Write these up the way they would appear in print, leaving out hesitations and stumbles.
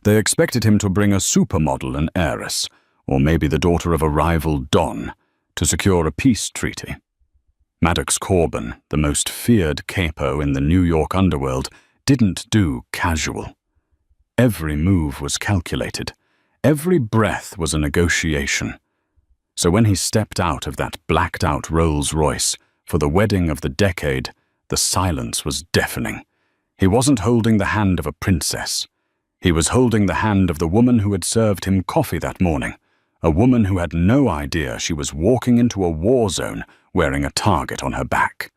They expected him to bring a supermodel and heiress, or maybe the daughter of a rival Don, to secure a peace treaty. Maddox Corbin, the most feared capo in the New York underworld, didn't do casual. Every move was calculated. Every breath was a negotiation. So when he stepped out of that blacked-out Rolls-Royce for the wedding of the decade, the silence was deafening. He wasn't holding the hand of a princess. He was holding the hand of the woman who had served him coffee that morning, a woman who had no idea she was walking into a war zone wearing a target on her back.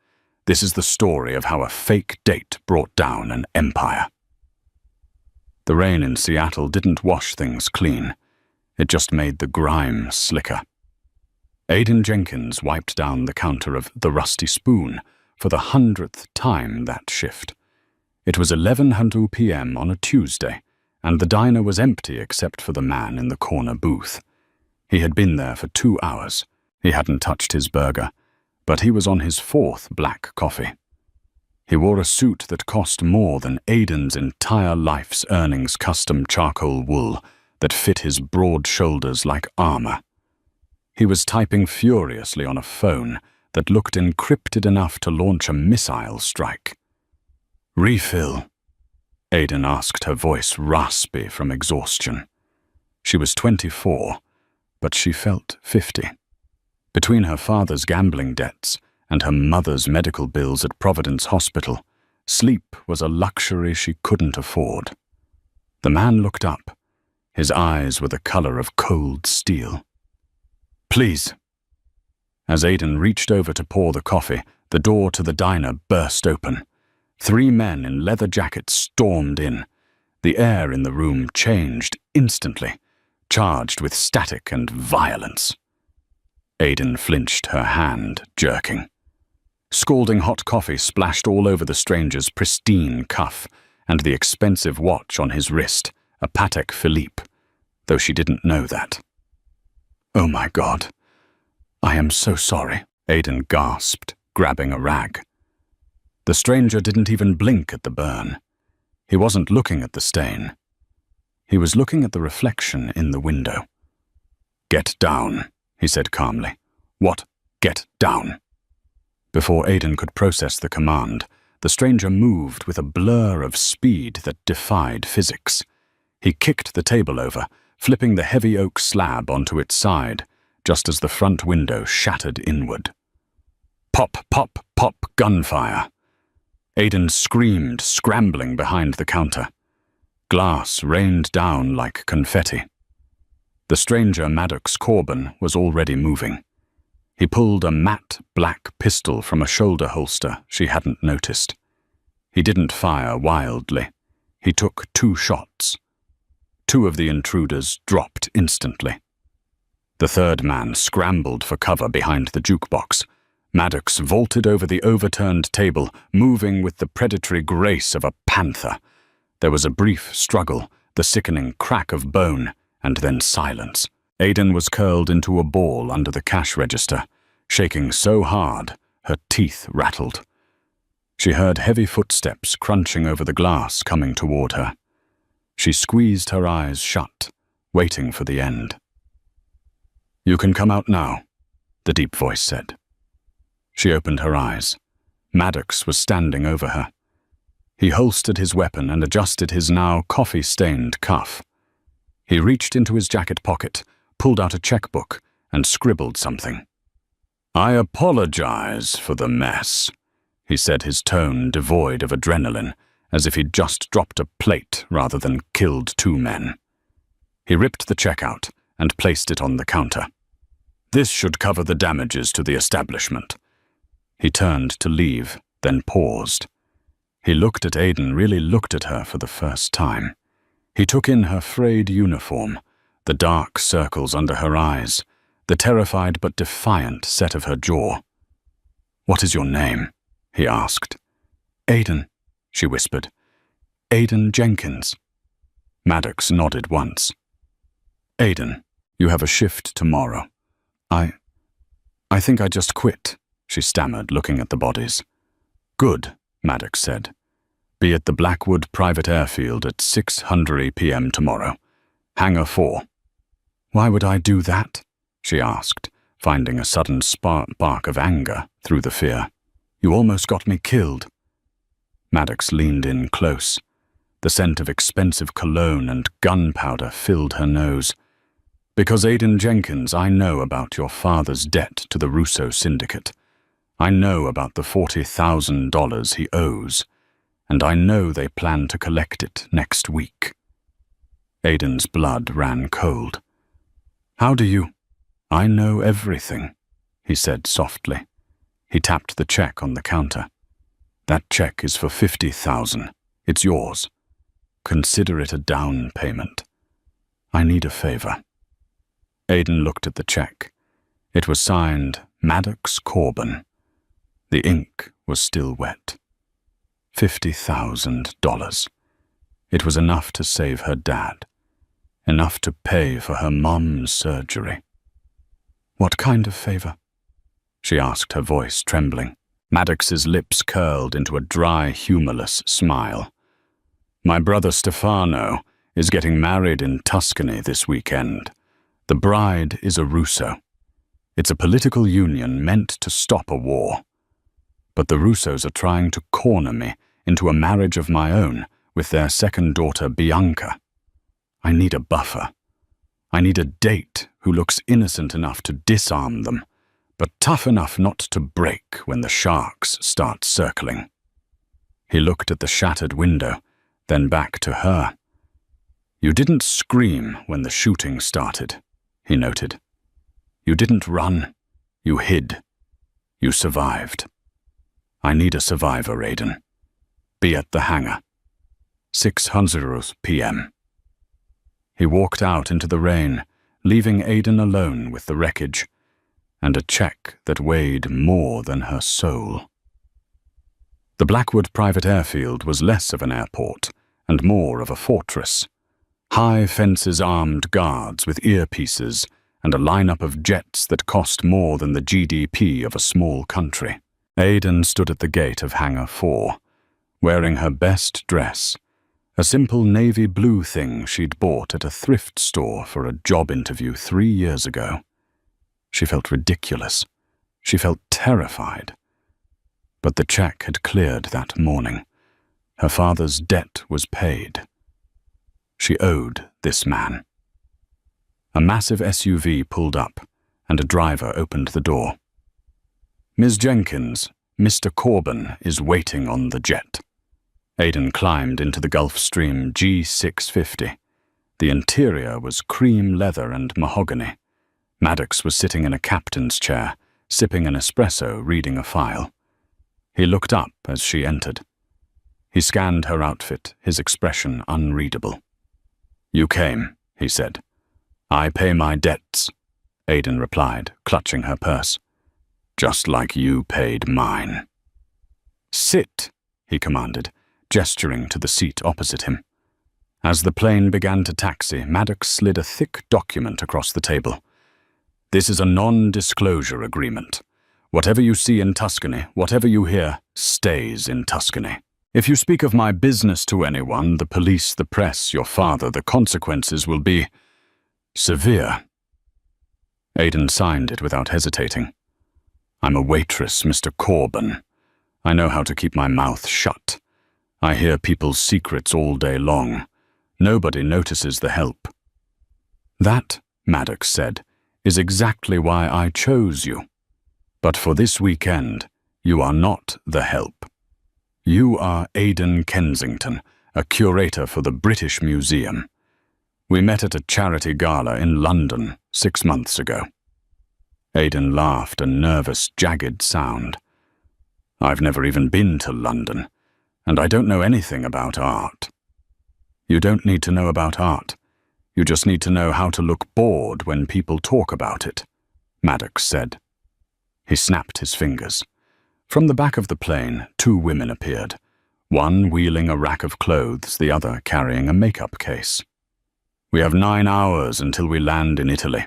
This is the story of how a fake date brought down an empire. The rain in Seattle didn't wash things clean. It just made the grime slicker. Aidan Jenkins wiped down the counter of The Rusty Spoon for the 100th time that shift. It was 11:00 p.m. on a Tuesday, and the diner was empty except for the man in the corner booth. He had been there for 2 hours. He hadn't touched his burger, but he was on his 4th black coffee. He wore a suit that cost more than Aidan's entire life's earnings, custom charcoal wool that fit his broad shoulders like armor. He was typing furiously on a phone that looked encrypted enough to launch a missile strike. "Refill?" Aidan asked, her voice raspy from exhaustion. She was 24, but she felt 50. Between her father's gambling debts and her mother's medical bills at Providence Hospital, sleep was a luxury she couldn't afford. The man looked up. His eyes were the color of cold steel. "Please." As Aidan reached over to pour the coffee, the door to the diner burst open. 3 men in leather jackets stormed in. The air in the room changed instantly, charged with static and violence. Aidan flinched, her hand jerking. Scalding hot coffee splashed all over the stranger's pristine cuff and the expensive watch on his wrist, a Patek Philippe, though she didn't know that. "Oh my God. I am so sorry," Aidan gasped, grabbing a rag. The stranger didn't even blink at the burn. He wasn't looking at the stain. He was looking at the reflection in the window. "Get down," he said calmly. "What? Get down." Before Aidan could process the command, the stranger moved with a blur of speed that defied physics. He kicked the table over, flipping the heavy oak slab onto its side, just as the front window shattered inward. Pop, pop, pop, gunfire. Aidan screamed, scrambling behind the counter. Glass rained down like confetti. The stranger, Maddox Corbin, was already moving. He pulled a matte black pistol from a shoulder holster she hadn't noticed. He didn't fire wildly. He took 2 shots. 2 of the intruders dropped instantly. The 3rd man scrambled for cover behind the jukebox. Maddox vaulted over the overturned table, moving with the predatory grace of a panther. There was a brief struggle, the sickening crack of bone, and then silence. Aidan was curled into a ball under the cash register, shaking so hard her teeth rattled. She heard heavy footsteps crunching over the glass coming toward her. She squeezed her eyes shut, waiting for the end. "You can come out now," the deep voice said. She opened her eyes. Maddox was standing over her. He holstered his weapon and adjusted his now coffee-stained cuff. He reached into his jacket pocket, pulled out a checkbook, and scribbled something. "I apologize for the mess," he said, his tone devoid of adrenaline, as if he'd just dropped a plate rather than killed 2 men. He ripped the check out and placed it on the counter. "This should cover the damages to the establishment." He turned to leave, then paused. He looked at Aidan, really looked at her for the first time. He took in her frayed uniform, the dark circles under her eyes, the terrified but defiant set of her jaw. "What is your name?" he asked. "Aidan," she whispered. "Aidan Jenkins." Maddox nodded once. "Aidan, you have a shift tomorrow." I think I just quit," she stammered, looking at the bodies. "Good," Maddox said. Be at the Blackwood Private Airfield at 6:00 p.m. tomorrow. Hangar 4. Why would I do that? She asked, finding a sudden spark of anger through the fear. You almost got me killed. Maddox leaned in close. The scent of expensive cologne and gunpowder filled her nose. Because Aiden Jenkins, I know about your father's debt to the Russo Syndicate. I know about the $40,000 he owes, and I know they plan to collect it next week. Aiden's blood ran cold. How do you? I know everything, he said softly. He tapped the check on the counter. That check is for $50,000. It's yours. Consider it a down payment. I need a favor. Aiden looked at the check. It was signed Maddox Corbin. The ink was still wet. $50,000. It was enough to save her dad. Enough to pay for her mom's surgery. What kind of favor? She asked, her voice trembling. Maddox's lips curled into a dry, humorless smile. My brother Stefano is getting married in Tuscany this weekend. The bride is a Russo. It's a political union meant to stop a war. But the Russos are trying to corner me into a marriage of my own with their second daughter Bianca. I need a buffer. I need a date who looks innocent enough to disarm them, but tough enough not to break when the sharks start circling. He looked at the shattered window, then back to her. You didn't scream when the shooting started, he noted. You didn't run. You hid. You survived. I need a survivor, Aiden. Be at the hangar. 6:00 p.m. He walked out into the rain, leaving Aiden alone with the wreckage, and a check that weighed more than her soul. The Blackwood Private Airfield was less of an airport and more of a fortress. High fences armed guards with earpieces and a lineup of jets that cost more than the GDP of a small country. Aiden stood at the gate of Hangar 4, wearing her best dress, a simple navy blue thing she'd bought at a thrift store for a job interview 3 years ago. She felt ridiculous. She felt terrified. But the check had cleared that morning. Her father's debt was paid. She owed this man. A massive SUV pulled up, and a driver opened the door. Ms. Jenkins, Mr. Corbin is waiting on the jet. Aiden climbed into the Gulfstream G650. The interior was cream leather and mahogany. Maddox was sitting in a captain's chair, sipping an espresso, reading a file. He looked up as she entered. He scanned her outfit, his expression unreadable. You came, he said. I pay my debts, Aiden replied, clutching her purse. Just like you paid mine. Sit, he commanded, gesturing to the seat opposite him. As the plane began to taxi, Maddox slid a thick document across the table. This is a non-disclosure agreement. Whatever you see in Tuscany, whatever you hear, stays in Tuscany. If you speak of my business to anyone, the police, the press, your father, the consequences will be severe. Aiden signed it without hesitating. I'm a waitress, Mr. Corbin. I know how to keep my mouth shut. I hear people's secrets all day long. Nobody notices the help. That, Maddox said, is exactly why I chose you. But for this weekend, you are not the help. You are Aiden Kensington, a curator for the British Museum. We met at a charity gala in London 6 months ago. Aiden laughed, a nervous, jagged sound. I've never even been to London, and I don't know anything about art. You don't need to know about art. You just need to know how to look bored when people talk about it, Maddox said. He snapped his fingers. From the back of the plane, 2 women appeared, one wheeling a rack of clothes, the other carrying a makeup case. We have 9 hours until we land in Italy,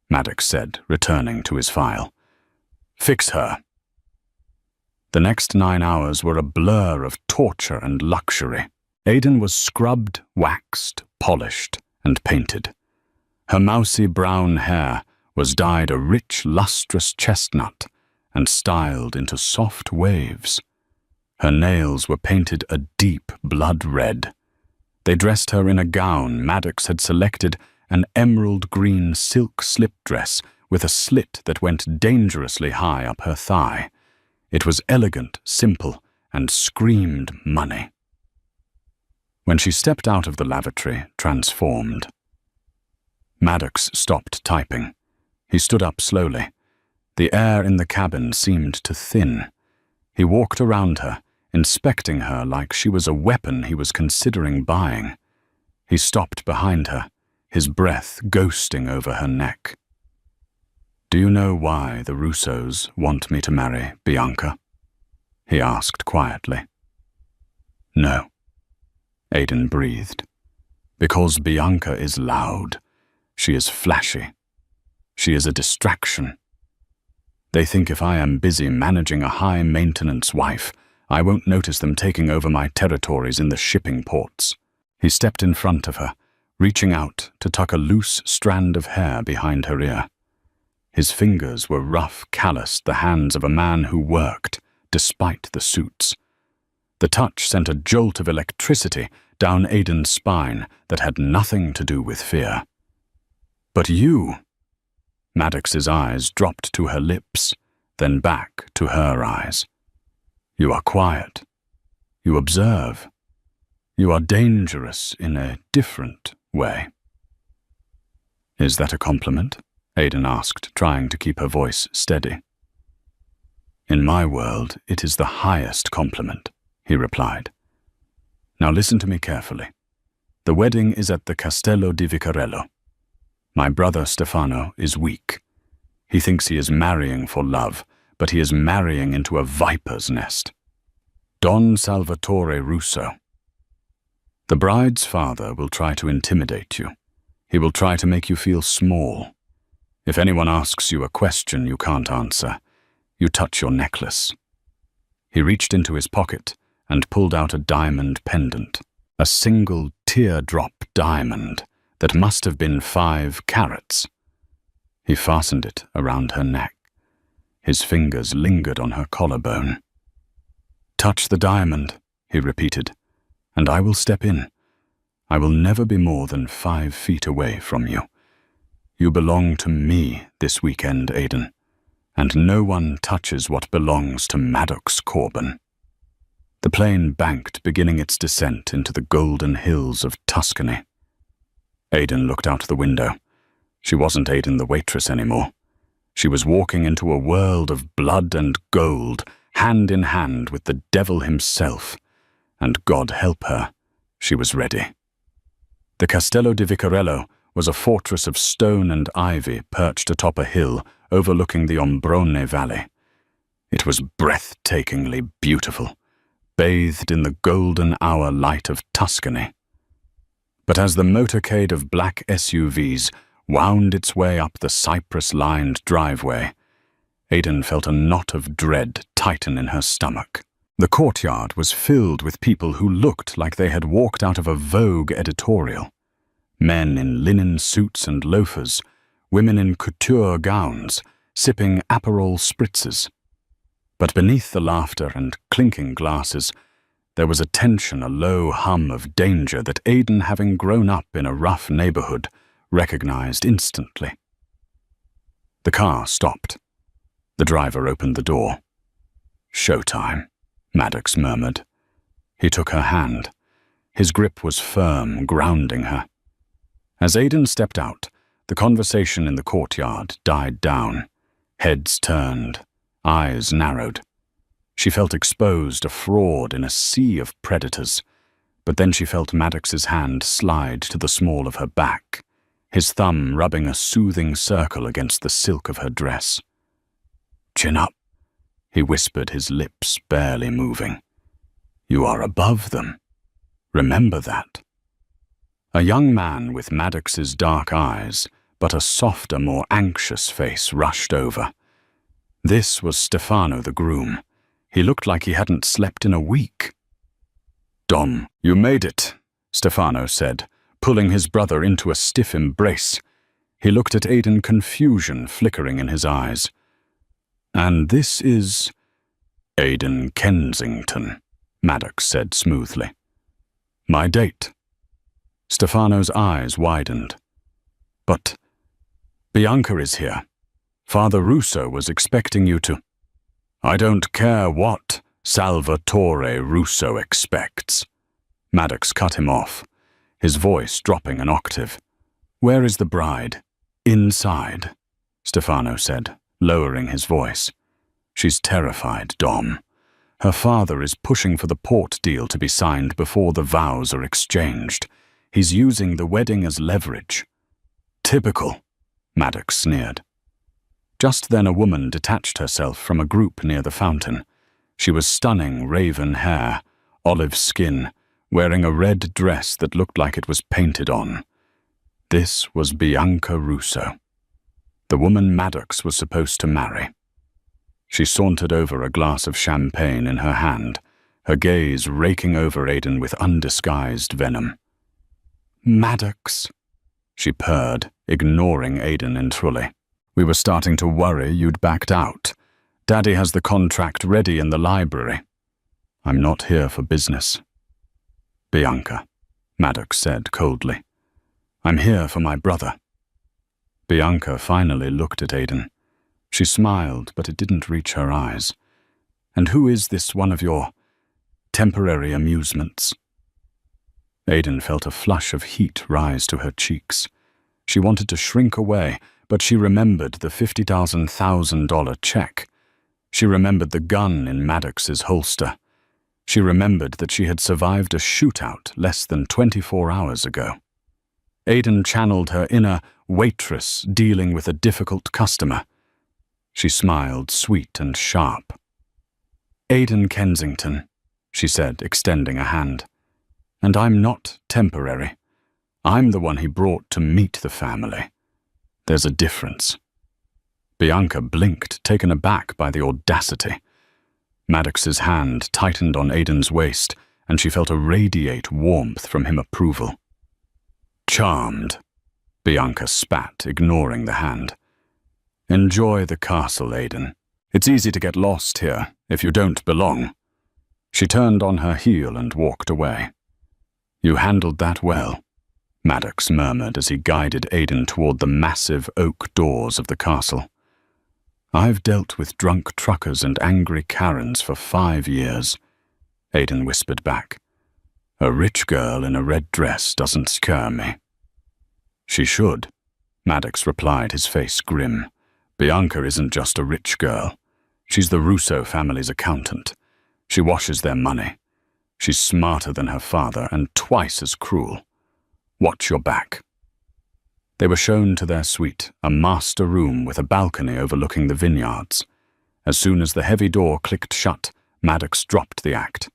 Maddox said, returning to his file. Fix her. The next 9 hours were a blur of torture and luxury. Aidan was scrubbed, waxed, polished, and painted. Her mousy brown hair was dyed a rich, lustrous chestnut and styled into soft waves. Her nails were painted a deep blood red. They dressed her in a gown Maddox had selected, an emerald green silk slip dress with a slit that went dangerously high up her thigh. It was elegant, simple, and screamed money. When she stepped out of the lavatory, transformed. Maddox stopped typing. He stood up slowly. The air in the cabin seemed to thin. He walked around her, inspecting her like she was a weapon he was considering buying. He stopped behind her, his breath ghosting over her neck. "Do you know why the Russos want me to marry Bianca?" he asked quietly. "No," Aidan breathed. "Because Bianca is loud. She is flashy. She is a distraction. They think if I am busy managing a high-maintenance wife, I won't notice them taking over my territories in the shipping ports." He stepped in front of her, reaching out to tuck a loose strand of hair behind her ear. His fingers were rough, calloused, the hands of a man who worked, despite the suits. The touch sent a jolt of electricity down Aidan's spine that had nothing to do with fear. "But you—" Maddox's eyes dropped to her lips, then back to her eyes. "You are quiet. You observe. You are dangerous in a different way." "Is that a compliment?" Aidan asked, trying to keep her voice steady. "In my world, it is the highest compliment," he replied. "Now listen to me carefully. The wedding is at the Castello di Vicarello. My brother Stefano is weak. He thinks he is marrying for love, but he is marrying into a viper's nest. Don Salvatore Russo. The bride's father will try to intimidate you. He will try to make you feel small. If anyone asks you a question you can't answer, you touch your necklace." He reached into his pocket and pulled out a diamond pendant, a single teardrop diamond that must have been 5 carats. He fastened it around her neck. His fingers lingered on her collarbone. "Touch the diamond," he repeated, "and I will step in. I will never be more than 5 feet away from you. You belong to me this weekend, Aidan, and no one touches what belongs to Maddox Corbin." The plane banked, beginning its descent into the golden hills of Tuscany. Aidan looked out the window. She wasn't Aidan the waitress anymore. She was walking into a world of blood and gold, hand in hand with the devil himself. And God help her, she was ready. The Castello di Vicarello was a fortress of stone and ivy perched atop a hill overlooking the Ombrone Valley. It was breathtakingly beautiful, bathed in the golden hour light of Tuscany. But as the motorcade of black SUVs wound its way up the cypress-lined driveway, Aidan felt a knot of dread tighten in her stomach. The courtyard was filled with people who looked like they had walked out of a Vogue editorial. Men in linen suits and loafers, women in couture gowns, sipping Aperol spritzes. But beneath the laughter and clinking glasses, there was a tension, a low hum of danger that Aidan, having grown up in a rough neighborhood, recognized instantly. The car stopped. The driver opened the door. "Showtime," Maddox murmured. He took her hand. His grip was firm, grounding her. As Aidan stepped out, the conversation in the courtyard died down. Heads turned, eyes narrowed. She felt exposed, a fraud in a sea of predators. But then she felt Maddox's hand slide to the small of her back, his thumb rubbing a soothing circle against the silk of her dress. "Chin up," he whispered, his lips barely moving. "You are above them. Remember that." A young man with Maddox's dark eyes, but a softer, more anxious face rushed over. This was Stefano the groom. He looked like he hadn't slept in a week. "Dom, you made it," Stefano said, pulling his brother into a stiff embrace. He looked at Aidan, confusion flickering in his eyes. "And this is Aidan Kensington," Maddox said smoothly. "My date." Stefano's eyes widened. "But Bianca is here. Father Russo was expecting you to—" "I don't care what Salvatore Russo expects." Maddox cut him off, his voice dropping an octave. "Where is the bride?" "Inside," Stefano said, lowering his voice. "She's terrified, Dom. Her father is pushing for the port deal to be signed before the vows are exchanged. He's using the wedding as leverage." "Typical," Maddox sneered. Just then a woman detached herself from a group near the fountain. She was stunning raven hair, olive skin, wearing a red dress that looked like it was painted on. This was Bianca Russo, the woman Maddox was supposed to marry. She sauntered over, a glass of champagne in her hand, her gaze raking over Aidan with undisguised venom. "Maddox," she purred, ignoring Aidan in Trulli. "We were starting to worry you'd backed out. Daddy has the contract ready in the library." "I'm not here for business." "Bianca," Maddox said coldly. "I'm here for my brother." Bianca finally looked at Aidan. She smiled, but it didn't reach her eyes. "And who is this one of your temporary amusements?" Aidan felt a flush of heat rise to her cheeks. She wanted to shrink away, but she remembered the $50,000 check. She remembered the gun in Maddox's holster. She remembered that she had survived a shootout less than 24 hours ago. Aidan channeled her inner waitress dealing with a difficult customer. She smiled, sweet and sharp. "Aidan Kensington," she said, extending a hand. "And I'm not temporary. I'm the one he brought to meet the family. There's a difference." Bianca blinked, taken aback by the audacity. Maddox's hand tightened on Aidan's waist, and she felt a radiate warmth from him approval. "Charmed," Bianca spat, ignoring the hand. "Enjoy the castle, Aidan. It's easy to get lost here if you don't belong." She turned on her heel and walked away. "You handled that well," Maddox murmured as he guided Aidan toward the massive oak doors of the castle. "I've dealt with drunk truckers and angry Karens for 5 years," Aidan whispered back. "A rich girl in a red dress doesn't scare me." "She should," Maddox replied, his face grim. "Bianca isn't just a rich girl. She's the Russo family's accountant. She washes their money. She's smarter than her father and twice as cruel. Watch your back." They were shown to their suite, a master room with a balcony overlooking the vineyards. As soon as the heavy door clicked shut, Maddox dropped the act.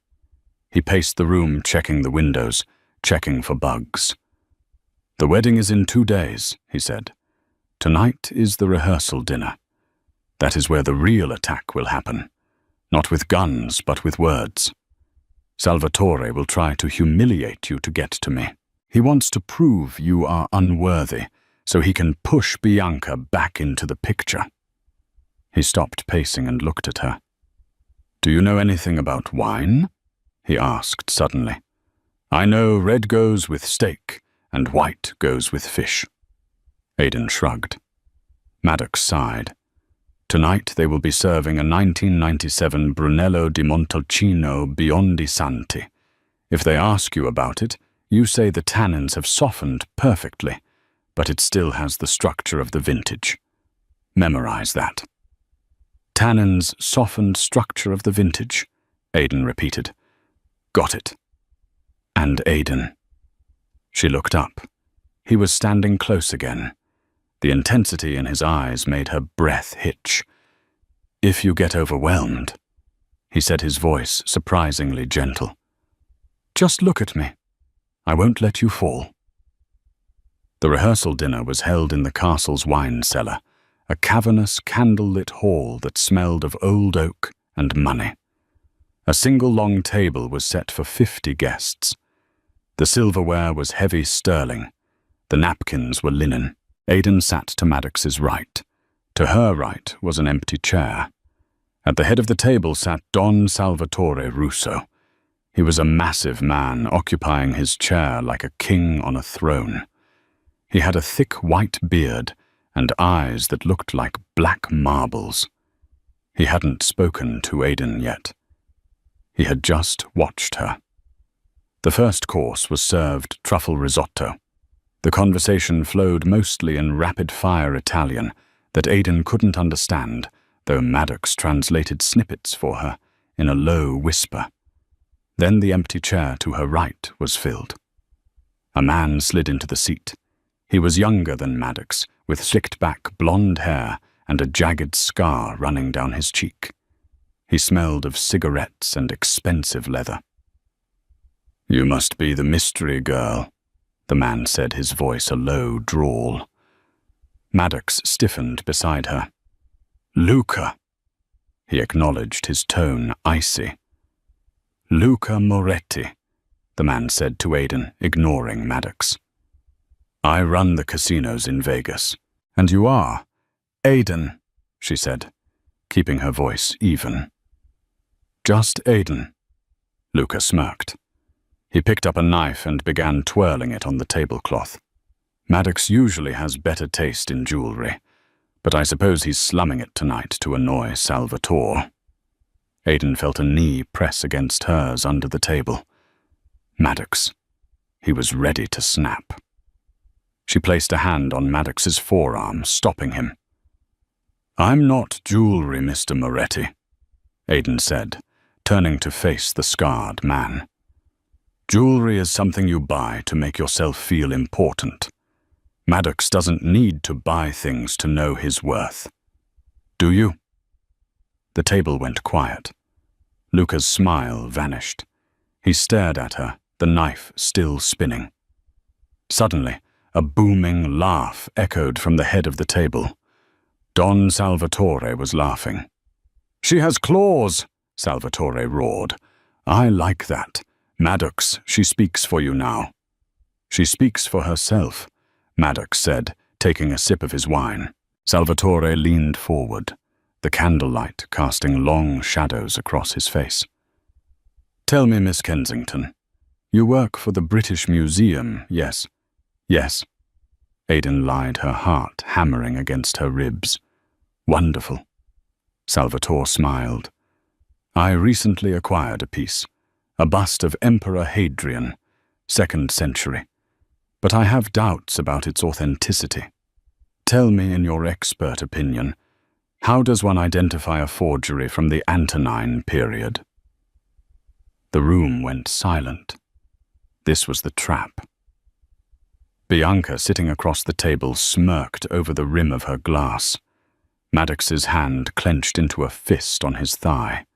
He paced the room, checking the windows, checking for bugs. "The wedding is in 2 days," he said. "Tonight is the rehearsal dinner. That is where the real attack will happen. Not with guns, but with words. Salvatore will try to humiliate you to get to me. He wants to prove you are unworthy, so he can push Bianca back into the picture." He stopped pacing and looked at her. "Do you know anything about wine?" he asked suddenly. "I know red goes with steak, and white goes with fish." Aidan shrugged. Maddox sighed. "Tonight they will be serving a 1997 Brunello di Montalcino Biondi Santi. If they ask you about it, you say the tannins have softened perfectly, but it still has the structure of the vintage. Memorize that." "Tannins softened structure of the vintage," Aidan repeated. "Got it." "And Aidan." She looked up. He was standing close again. The intensity in his eyes made her breath hitch. "If you get overwhelmed," he said, his voice surprisingly gentle, "just look at me. I won't let you fall." The rehearsal dinner was held in the castle's wine cellar, a cavernous, candle-lit hall that smelled of old oak and money. A single long table was set for 50 guests. The silverware was heavy sterling. The napkins were linen. Aidan sat to Maddox's right. To her right was an empty chair. At the head of the table sat Don Salvatore Russo. He was a massive man, occupying his chair like a king on a throne. He had a thick white beard and eyes that looked like black marbles. He hadn't spoken to Aidan yet. He had just watched her. The first course was served truffle risotto. The conversation flowed mostly in rapid-fire Italian that Aidan couldn't understand, though Maddox translated snippets for her in a low whisper. Then the empty chair to her right was filled. A man slid into the seat. He was younger than Maddox, with slicked-back blonde hair and a jagged scar running down his cheek. He smelled of cigarettes and expensive leather. "You must be the mystery girl," the man said, his voice a low drawl. Maddox stiffened beside her. "Luca." He acknowledged, his tone icy. "Luca Moretti," the man said to Aidan, ignoring Maddox. "I run the casinos in Vegas." "And you are?" "Aidan," she said, keeping her voice even. "Just Aidan." Luca smirked. He picked up a knife and began twirling it on the tablecloth. "Maddox usually has better taste in jewelry, but I suppose he's slumming it tonight to annoy Salvatore." Aidan felt a knee press against hers under the table. Maddox. He was ready to snap. She placed a hand on Maddox's forearm, stopping him. "I'm not jewelry, Mr. Moretti," Aidan said, turning to face the scarred man. "Jewelry is something you buy to make yourself feel important. Maddox doesn't need to buy things to know his worth. Do you?" The table went quiet. Luca's smile vanished. He stared at her, the knife still spinning. Suddenly, a booming laugh echoed from the head of the table. Don Salvatore was laughing. "She has claws," Salvatore roared. "I like that. Maddox, she speaks for you now." "She speaks for herself," Maddox said, taking a sip of his wine. Salvatore leaned forward, the candlelight casting long shadows across his face. "Tell me, Miss Kensington, you work for the British Museum, yes?" "Yes." Aidan lied, her heart hammering against her ribs. "Wonderful." Salvatore smiled. "I recently acquired a piece, a bust of Emperor Hadrian, 2nd century, but I have doubts about its authenticity. Tell me, in your expert opinion, how does one identify a forgery from the Antonine period?" The room went silent. This was the trap. Bianca, sitting across the table, smirked over the rim of her glass. Maddox's hand clenched into a fist on his thigh.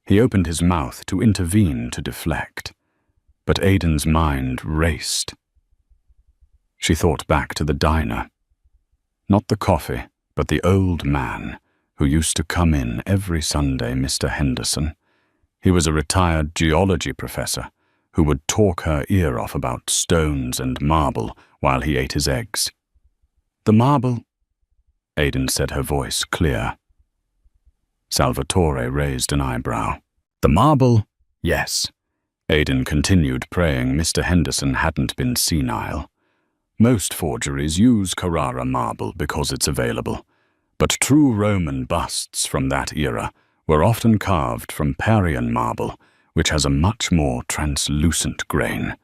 He opened his mouth to intervene to deflect, but Aidan's mind raced. She thought back to the diner. Not the coffee, but the old man who used to come in every Sunday, Mr. Henderson. He was a retired geology professor who would talk her ear off about stones and marble while he ate his eggs. "The marble," Aidan said, her voice clear. Salvatore raised an eyebrow. "The marble, yes." Aidan continued, praying Mr. Henderson hadn't been senile. "Most forgeries use Carrara marble because it's available, but true Roman busts from that era were often carved from Parian marble, which has a much more translucent grain.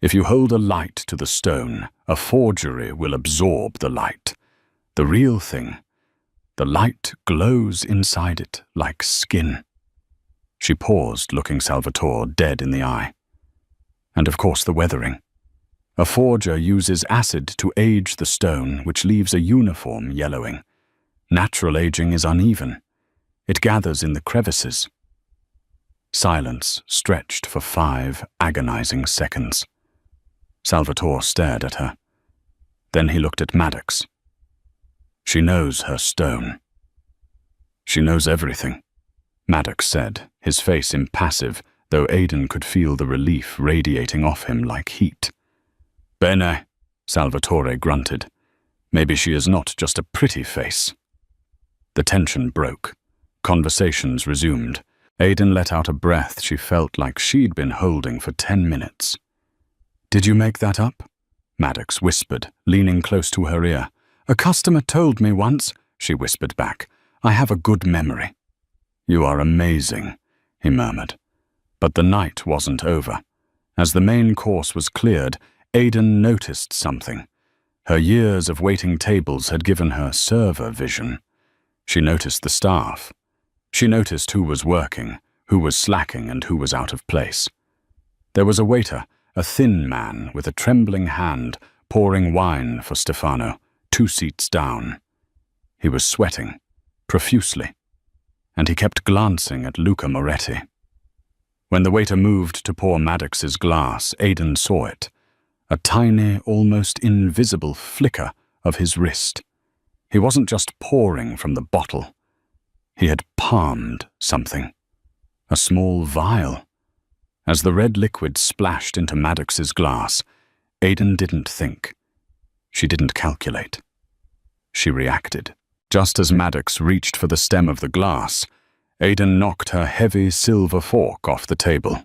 If you hold a light to the stone, a forgery will absorb the light. The real thing, the light glows inside it like skin." She paused, looking Salvatore dead in the eye. "And of course the weathering. A forger uses acid to age the stone, which leaves a uniform yellowing. Natural aging is uneven. It gathers in the crevices." Silence stretched for 5 agonizing seconds. Salvatore stared at her. Then he looked at Maddox. "She knows her stone. She knows everything." Maddox said, his face impassive, though Aidan could feel the relief radiating off him like heat. Bene, Salvatore grunted. Maybe she is not just a pretty face. The tension broke. Conversations resumed. Aidan let out a breath she felt like she'd been holding for 10 minutes. Did you make that up? Maddox whispered, leaning close to her ear. A customer told me once, she whispered back. I have a good memory. You are amazing, he murmured. But the night wasn't over. As the main course was cleared, Aidan noticed something. Her years of waiting tables had given her server vision. She noticed the staff. She noticed who was working, who was slacking, and who was out of place. There was a waiter, a thin man with a trembling hand, pouring wine for Stefano, 2 seats down. He was sweating, profusely, and he kept glancing at Luca Moretti. When the waiter moved to pour Maddox's glass, Aidan saw it, a tiny, almost invisible flicker of his wrist. He wasn't just pouring from the bottle. He had palmed something, a small vial. As the red liquid splashed into Maddox's glass, Aidan didn't think. She didn't calculate. She reacted. Just as Maddox reached for the stem of the glass, Aidan knocked her heavy silver fork off the table.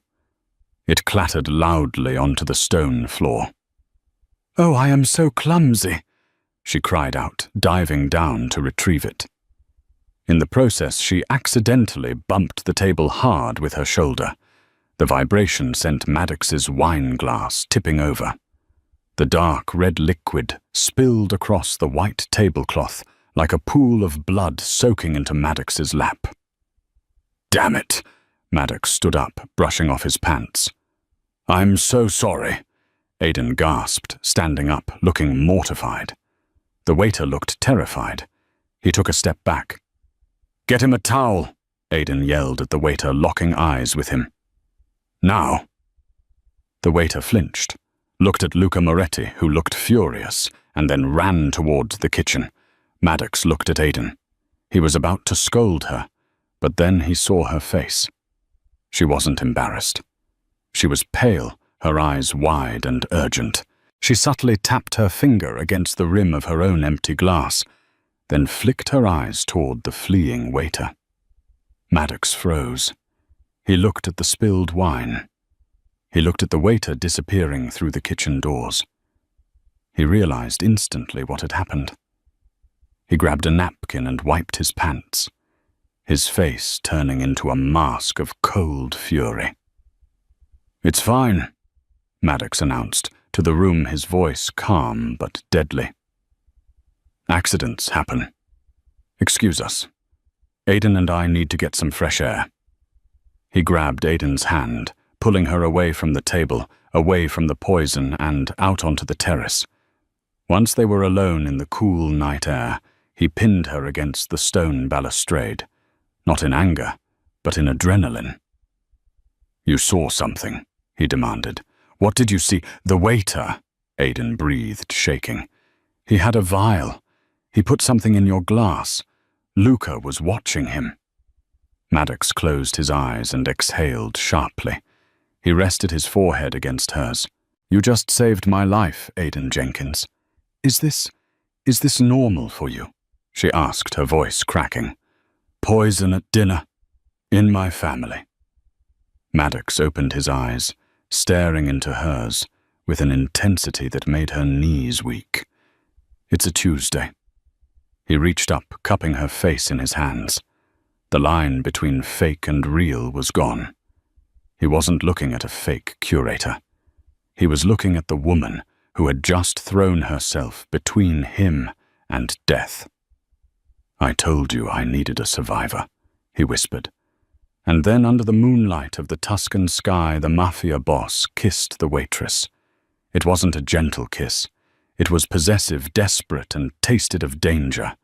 It clattered loudly onto the stone floor. "Oh, I am so clumsy," she cried out, diving down to retrieve it. In the process, she accidentally bumped the table hard with her shoulder. The vibration sent Maddox's wine glass tipping over. The dark red liquid spilled across the white tablecloth like a pool of blood soaking into Maddox's lap. "Damn it!" Maddox stood up, brushing off his pants. "I'm so sorry," Aidan gasped, standing up, looking mortified. The waiter looked terrified. He took a step back. "Get him a towel," Aidan yelled at the waiter, locking eyes with him. "Now." The waiter flinched, looked at Luca Moretti, who looked furious, and then ran towards the kitchen. Maddox looked at Aidan. He was about to scold her, but then he saw her face. She wasn't embarrassed. She was pale, her eyes wide and urgent. She subtly tapped her finger against the rim of her own empty glass, then flicked her eyes toward the fleeing waiter. Maddox froze. He looked at the spilled wine. He looked at the waiter disappearing through the kitchen doors. He realized instantly what had happened. He grabbed a napkin and wiped his pants, his face turning into a mask of cold fury. "It's fine," Maddox announced, to the room, his voice calm but deadly. "Accidents happen. Excuse us. Aidan and I need to get some fresh air." He grabbed Aidan's hand, pulling her away from the table, away from the poison, and out onto the terrace. Once they were alone in the cool night air, he pinned her against the stone balustrade, not in anger, but in adrenaline. "You saw something," he demanded. "What did you see?" "The waiter," Aidan breathed, shaking. "He had a vial. He put something in your glass. Luca was watching him." Maddox closed his eyes and exhaled sharply. He rested his forehead against hers. "You just saved my life, Aidan Jenkins. Is this normal for you?" she asked, her voice cracking. "Poison at dinner. In my family." Maddox opened his eyes, staring into hers with an intensity that made her knees weak. "It's a Tuesday." He reached up, cupping her face in his hands. The line between fake and real was gone. He wasn't looking at a fake curator. He was looking at the woman who had just thrown herself between him and death. "I told you I needed a survivor," he whispered. And then under the moonlight of the Tuscan sky, the Mafia boss kissed the waitress. It wasn't a gentle kiss. It was possessive, desperate, and tasted of danger.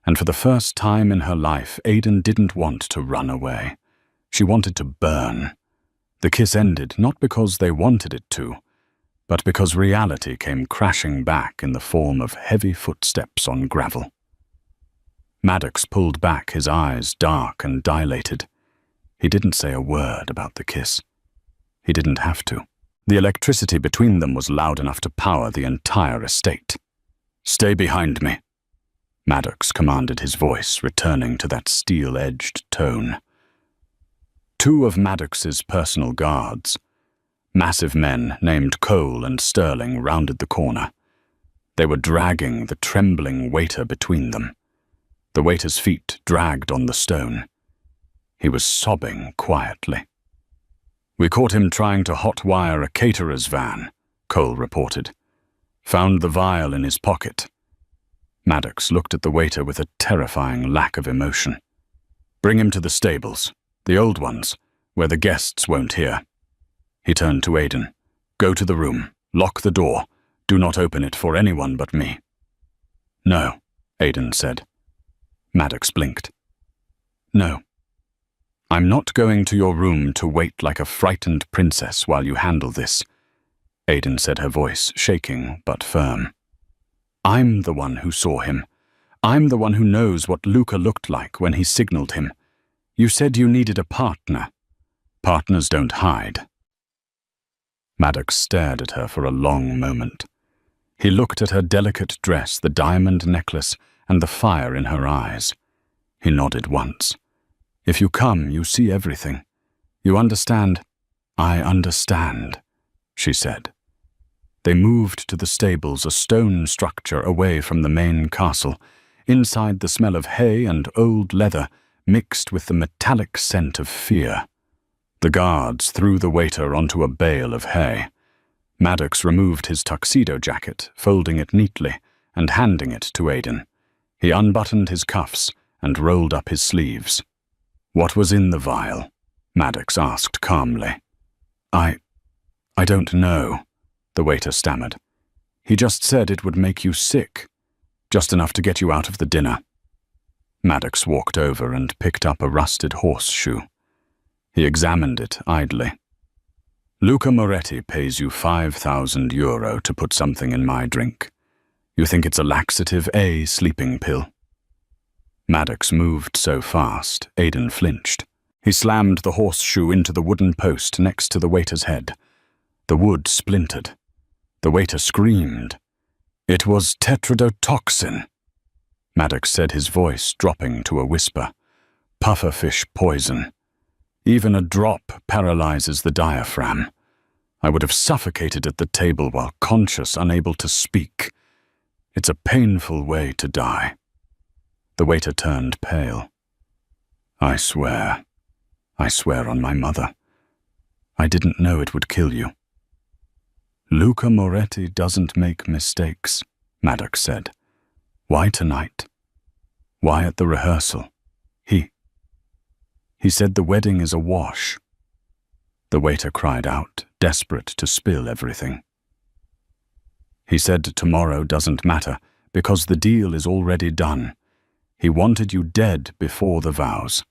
And for the first time in her life, Aidan didn't want to run away. She wanted to burn. The kiss ended not because they wanted it to, but because reality came crashing back in the form of heavy footsteps on gravel. Maddox pulled back, his eyes dark and dilated. He didn't say a word about the kiss. He didn't have to. The electricity between them was loud enough to power the entire estate. "Stay behind me," Maddox commanded, his voice returning to that steel-edged tone. Two of Maddox's personal guards, massive men named Cole and Sterling, rounded the corner. They were dragging the trembling waiter between them. The waiter's feet dragged on the stone. He was sobbing quietly. "We caught him trying to hotwire a caterer's van," Cole reported. "Found the vial in his pocket." Maddox looked at the waiter with a terrifying lack of emotion. "Bring him to the stables, the old ones, where the guests won't hear." He turned to Aiden. "Go to the room. Lock the door. Do not open it for anyone but me." "No," Aiden said. Maddox blinked. "No. I'm not going to your room to wait like a frightened princess while you handle this," Aiden said, her voice shaking but firm. "I'm the one who saw him. I'm the one who knows what Luca looked like when he signaled him. You said you needed a partner. Partners don't hide." Maddox stared at her for a long moment. He looked at her delicate dress, the diamond necklace, and the fire in her eyes. He nodded once. "If you come, you see everything. You understand?" "I understand," she said. They moved to the stables, a stone structure away from the main castle. Inside, the smell of hay and old leather mixed with the metallic scent of fear. The guards threw the waiter onto a bale of hay. Maddox removed his tuxedo jacket, folding it neatly and handing it to Aiden. He unbuttoned his cuffs and rolled up his sleeves. "What was in the vial?" Maddox asked calmly. I don't know," the waiter stammered. "He just said it would make you sick. Just enough to get you out of the dinner." Maddox walked over and picked up a rusted horseshoe. He examined it idly. "Luca Moretti pays you €5,000 to put something in my drink. You think it's a laxative, a sleeping pill?" Maddox moved so fast, Aiden flinched. He slammed the horseshoe into the wooden post next to the waiter's head. The wood splintered. The waiter screamed. "It was tetrodotoxin," Maddox said, his voice dropping to a whisper. "Pufferfish poison. Even a drop paralyzes the diaphragm. I would have suffocated at the table while conscious, unable to speak. It's a painful way to die." The waiter turned pale. I swear on my mother. I didn't know it would kill you." "Luca Moretti doesn't make mistakes," Maddox said. "Why tonight? Why at the rehearsal? He said the wedding is a wash." The waiter cried out, desperate to spill everything. "He said tomorrow doesn't matter because the deal is already done. He wanted you dead before the vows."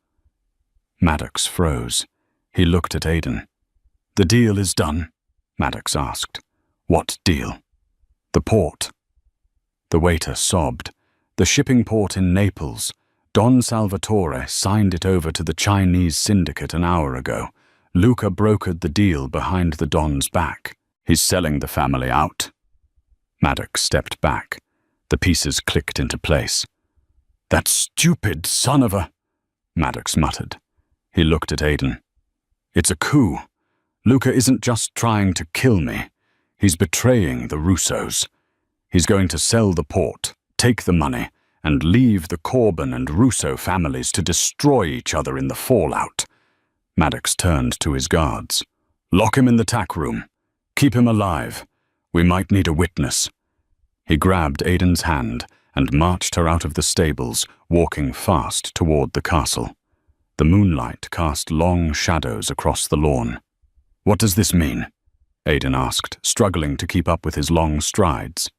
Maddox froze. He looked at Aiden. "The deal is done?" Maddox asked. "What deal?" "The port." The waiter sobbed. "The shipping port in Naples. Don Salvatore signed it over to the Chinese syndicate an hour ago. Luca brokered the deal behind the Don's back. He's selling the family out." Maddox stepped back. The pieces clicked into place. "That stupid son of a—" Maddox muttered. He looked at Aiden. "It's a coup. Luca isn't just trying to kill me. He's betraying the Russos. He's going to sell the port, take the money, and leave the Corbin and Russo families to destroy each other in the fallout." Maddox turned to his guards. "Lock him in the tack room. Keep him alive. We might need a witness." He grabbed Aiden's hand and marched her out of the stables, walking fast toward the castle. The moonlight cast long shadows across the lawn. "What does this mean?" Aiden asked, struggling to keep up with his long strides.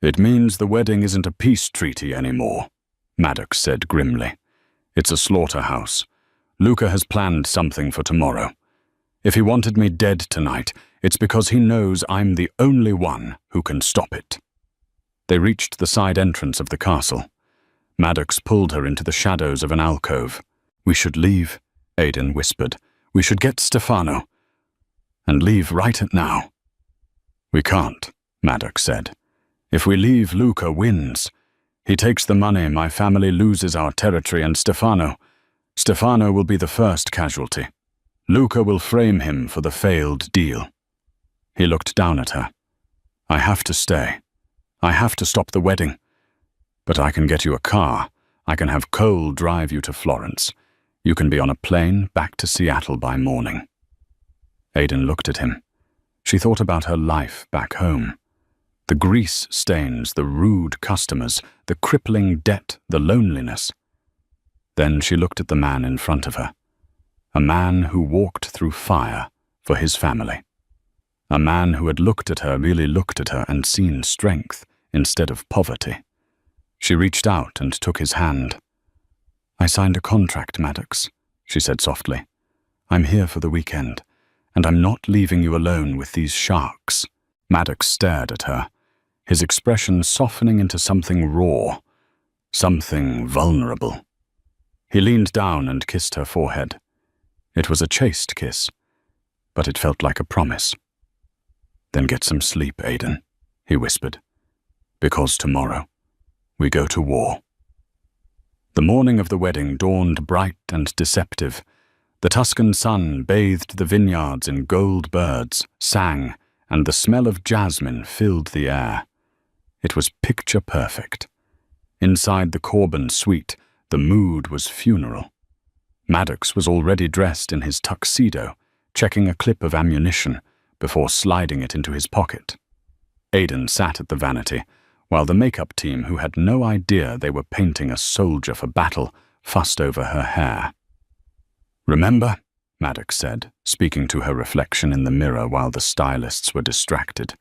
"It means the wedding isn't a peace treaty anymore," Maddox said grimly. "It's a slaughterhouse. Luca has planned something for tomorrow. If he wanted me dead tonight, it's because he knows I'm the only one who can stop it." They reached the side entrance of the castle. Maddox pulled her into the shadows of an alcove. "We should leave," Aidan whispered. "We should get Stefano and leave right at now." "We can't," Maddox said. "If we leave, Luca wins. He takes the money, my family loses our territory, and Stefano will be the first casualty. Luca will frame him for the failed deal." He looked down at her. "I have to stay. I have to stop the wedding. But I can get you a car. I can have Cole drive you to Florence. You can be on a plane back to Seattle by morning." Aidan looked at him. She thought about her life back home. The grease stains, the rude customers, the crippling debt, the loneliness. Then she looked at the man in front of her. A man who walked through fire for his family. A man who had looked at her, really looked at her, and seen strength instead of poverty. She reached out and took his hand. "I signed a contract, Maddox," she said softly. "I'm here for the weekend, and I'm not leaving you alone with these sharks." Maddox stared at her, his expression softening into something raw, something vulnerable. He leaned down and kissed her forehead. It was a chaste kiss, but it felt like a promise. "Then get some sleep, Aidan," he whispered, "because tomorrow we go to war." The morning of the wedding dawned bright and deceptive. The Tuscan sun bathed the vineyards in gold. Birds sang, and the smell of jasmine filled the air. It was picture perfect. Inside the Corbin suite, the mood was funeral. Maddox was already dressed in his tuxedo, checking a clip of ammunition before sliding it into his pocket. Aidan sat at the vanity, while the makeup team, who had no idea they were painting a soldier for battle, fussed over her hair. "Remember," Maddox said, speaking to her reflection in the mirror while the stylists were distracted,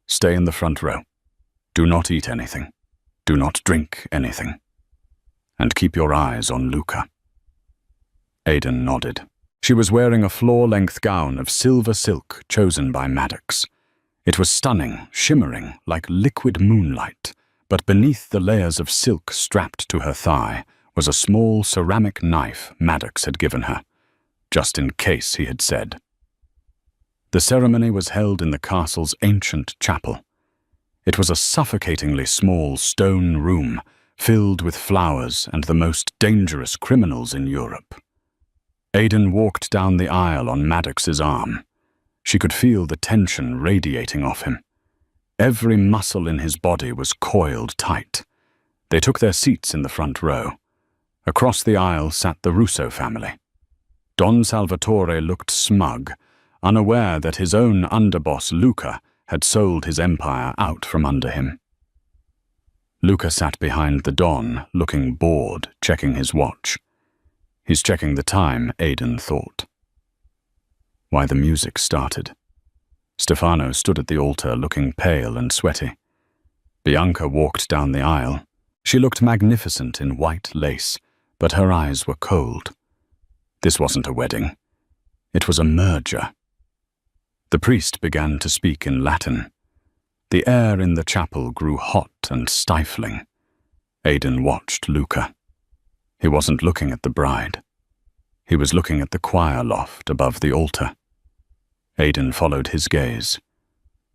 "stay in the front row. Do not eat anything. Do not drink anything. And keep your eyes on Luca." Aidan nodded. She was wearing a floor-length gown of silver silk chosen by Maddox. It was stunning, shimmering, like liquid moonlight, but beneath the layers of silk strapped to her thigh was a small ceramic knife Maddox had given her, just in case, he had said. The ceremony was held in the castle's ancient chapel. It was a suffocatingly small stone room filled with flowers and the most dangerous criminals in Europe. Aidan walked down the aisle on Maddox's arm. She could feel the tension radiating off him. Every muscle in his body was coiled tight. They took their seats in the front row. Across the aisle sat the Russo family. Don Salvatore looked smug, unaware that his own underboss Luca had sold his empire out from under him. Luca sat behind the Don, looking bored, checking his watch. "He's checking the time," Aidan thought. Why, the music started. Stefano stood at the altar looking pale and sweaty. Bianca walked down the aisle. She looked magnificent in white lace, but her eyes were cold. This wasn't a wedding. It was a merger. The priest began to speak in Latin. The air in the chapel grew hot and stifling. Aidan watched Luca. He wasn't looking at the bride. He was looking at the choir loft above the altar. Aidan followed his gaze.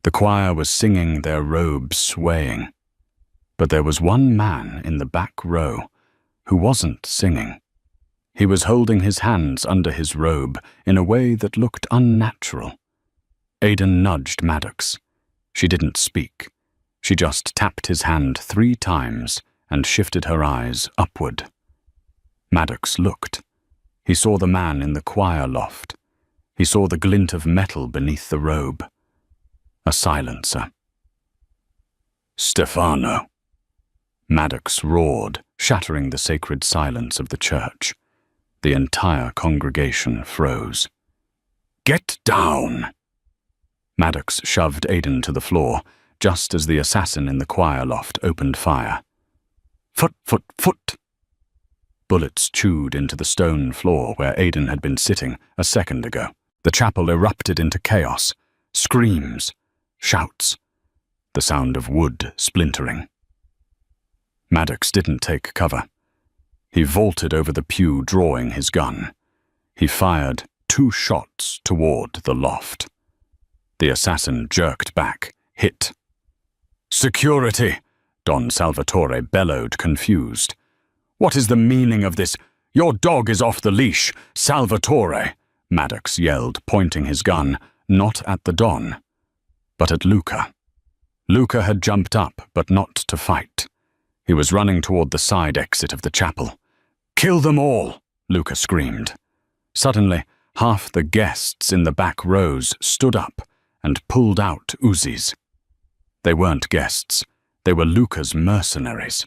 The choir was singing, their robes swaying. But there was one man in the back row who wasn't singing. He was holding his hands under his robe in a way that looked unnatural. Aidan nudged Maddox. She didn't speak. She just tapped his hand 3 times and shifted her eyes upward. Maddox looked. He saw the man in the choir loft. He saw the glint of metal beneath the robe. A silencer. "Stefano!" Maddox roared, shattering the sacred silence of the church. The entire congregation froze. "Get down!" Maddox shoved Aidan to the floor, just as the assassin in the choir loft opened fire. "Foot, foot, foot!" Bullets chewed into the stone floor where Aidan had been sitting a second ago. The chapel erupted into chaos. Screams, shouts, the sound of wood splintering. Maddox didn't take cover. He vaulted over the pew, drawing his gun. He fired 2 shots toward the loft. The assassin jerked back, hit. "Security!" Don Salvatore bellowed, confused. "What is the meaning of this? Your dog is off the leash, Salvatore!" Maddox yelled, pointing his gun, not at the Don, but at Luca. Luca had jumped up, but not to fight. He was running toward the side exit of the chapel. "Kill them all!" Luca screamed. Suddenly, half the guests in the back rows stood up and pulled out Uzis. They weren't guests. They were Luca's mercenaries.